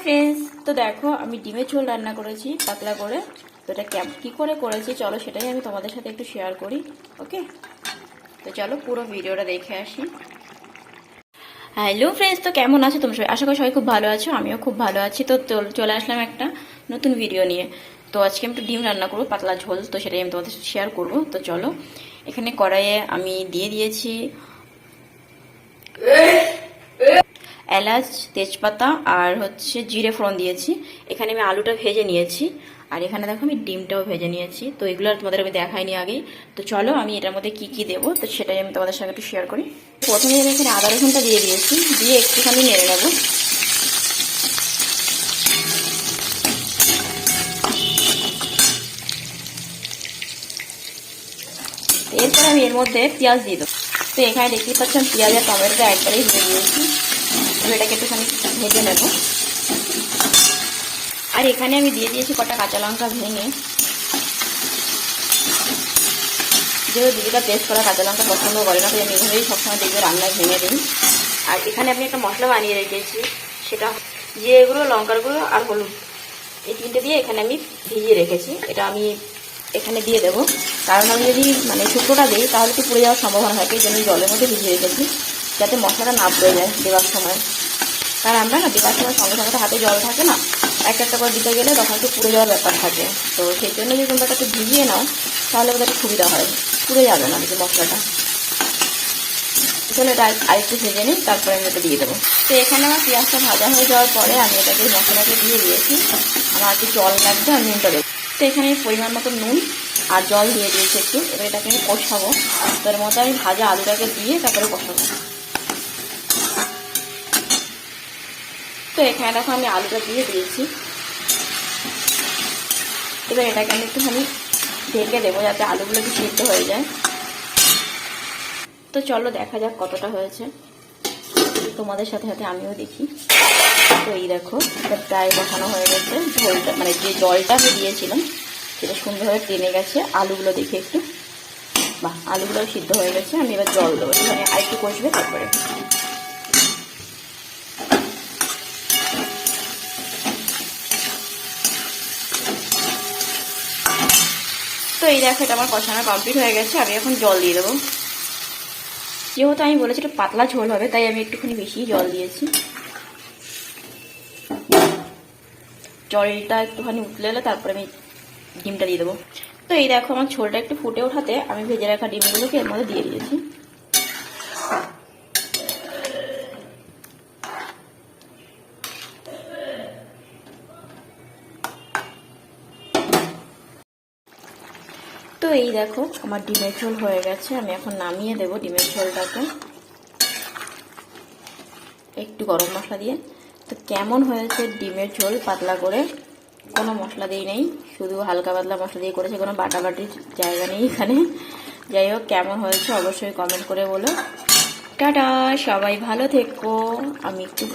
Friends, তো দেখো আমি ডিমের ঝোল রান্না করেছি পাতলা করে। তো এটা কি করে করেছি চলো সেটাই আমি তোমাদের সাথে একটু শেয়ার করি। ওকে, তো চলো পুরো ভিডিওটা দেখে আসি। হ্যালো ফ্রেন্ডস, তো কেমন আছো তোমরা সবাই? আশা করি সবাই খুব ভালো আছো, আমিও খুব ভালো আছি। তো চলে আসলাম একটা নতুন ভিডিও নিয়ে। তো আজকে আমি একটু ডিম রান্না করবো, পাতলা ঝোল, তো সেটাই আমি তোমাদের সাথে শেয়ার করবো। তো চলো, এখানে কড়াইয়ে আমি দিয়ে দিয়েছি এলাচ, তেজপাতা আর হচ্ছে জিরে ফোড়ন দিয়েছি। এখানে আমি আলুটা ভেজে নিয়েছি, আর এখানে দেখো আমি ডিমটাও ভেজে নিয়েছি। তো এগুলো তোমাদের আমি দেখাইনি আগেই। তো চলো আমি এটার মধ্যে কি কি দেবো তো সেটাই আমি তোমাদের সঙ্গে একটু শেয়ার করি। প্রথমে আমি এখানে আদা রসুনটা দিয়ে দিয়েছি, দিয়ে একটুখানি নেড়ে নেবো। এরপর আমি এর মধ্যে পেঁয়াজ দিয়ে দেবো। তো এখানে দেখতেই পাচ্ছেন পেঁয়াজ আর টমেটোটা একবারেই দিয়ে দিয়েছি। এটাকে একটুখানি ভেজে নেব। আর এখানে আমি দিয়ে দিয়েছি কটা কাঁচা লঙ্কা ভেঙে, যেহেতু দিদিটা পেস্ট করা কাঁচা লঙ্কা পছন্দ করে না, তো আমি এভাবেই সবসময় দেখবে রান্নায় ভেঙে দিই। আর এখানে আমি একটা মশলা বানিয়ে রেখেছি, সেটা জিরে গুঁড়ো, লঙ্কার গুঁড়ো আর হলুদ, এই তিনটে দিয়ে এখানে আমি ভিজিয়ে রেখেছি। এটা আমি এখানে দিয়ে দেবো, কারণ আমি যদি শুকনোটা দিই তাহলে তো পুড়ে যাওয়ার সম্ভাবনা থাকে। এই জন্য জলের মধ্যে ভিজিয়ে রেখেছি, যাতে মশলাটা না পুড়ে যায় দেওয়ার সময়। কারণ আমরা না দেওয়ার সময় সঙ্গে সঙ্গে হাতে জল থাকে না, একটা একটা করে দিতে গেলে তখন একটু পুড়ে যাওয়ার ব্যাপার থাকে। তো সেই জন্য যদি তোমরা একটু ভিজিয়ে নাও তাহলে ওদের সুবিধা হয়, পুড়ে যাবে না যে মশলাটা। তাহলে এটা আরেকটু ভেজে নিই, তারপরে আমি এটা দিয়ে দেবো। তো এখানে আমার পেঁয়াজটা ভাজা হয়ে যাওয়ার পরে আমি এটাকে মশলাটাকে দিয়ে দিয়েছি। আমার একটু জল লাগবে, আমি নুনটা দেবো। তো এখানে পরিমাণ মতো নুন আর জল দিয়ে দিয়েছি একটু। এবার এটাকে আমি কষাবো। তার মধ্যে আমি ভাজা আলুটাকে দিয়ে তারপরে কষাবো। তো এখানে দেখো আমি আলুটা দিয়ে দিয়েছি। এবার এটাকে আমি একটুখানি ঢেকে দেবো যাতে আলুগুলো একটু সিদ্ধ হয়ে যায়। তো চলো দেখা যাক কতটা হয়েছে, তোমাদের সাথে সাথে আমিও দেখি। তো এই দেখো প্রায় বসানো হয়ে গেছে। ঝোলটা যে জলটা আমি দিয়েছিলাম সেটা সুন্দরভাবে টেনে গেছে। আলুগুলো দেখে একটু বাহ, আলুগুলো সিদ্ধ হয়ে গেছে। আমি এবার জল দেবো, এখানে আরেকটু কষবে তারপরে। তো এই দেখো এটা আমার কষানো কমপ্লিট হয়ে গেছে। আমি এখন জল দিয়ে দেবো। যেহেতু আমি বলেছি একটু পাতলা ঝোল হবে, তাই আমি একটুখানি বেশি জল দিয়েছি। জলটা একটুখানি উতলে এলে তারপরে আমি ডিমটা দিয়ে দেবো। তো এই দেখো আমার ঝোলটা একটু ফুটে ওঠাতে আমি ভেজে রাখা ডিমগুলোকে এর মধ্যে দিয়ে দিয়েছি। তো এই দেখো আমার ডিমের ঝোল হয়ে গেছে। আমি এখন নামিয়ে দেবো ডিমের ঝোলটাকে একটু গরম মশলা দিয়ে। তো কেমন হয়েছে ডিমের ঝোল পাতলা করে, কোনো মশলা দিই নেই, শুধু হালকা পাতলা মশলা দিয়ে করেছে, কোনো বাটাবাটির জায়গা নেই এখানে। যাই হোক, কেমন হয়েছে অবশ্যই কমেন্ট করে বলো। টাটা, সবাই ভালো থেকো। আমি একটু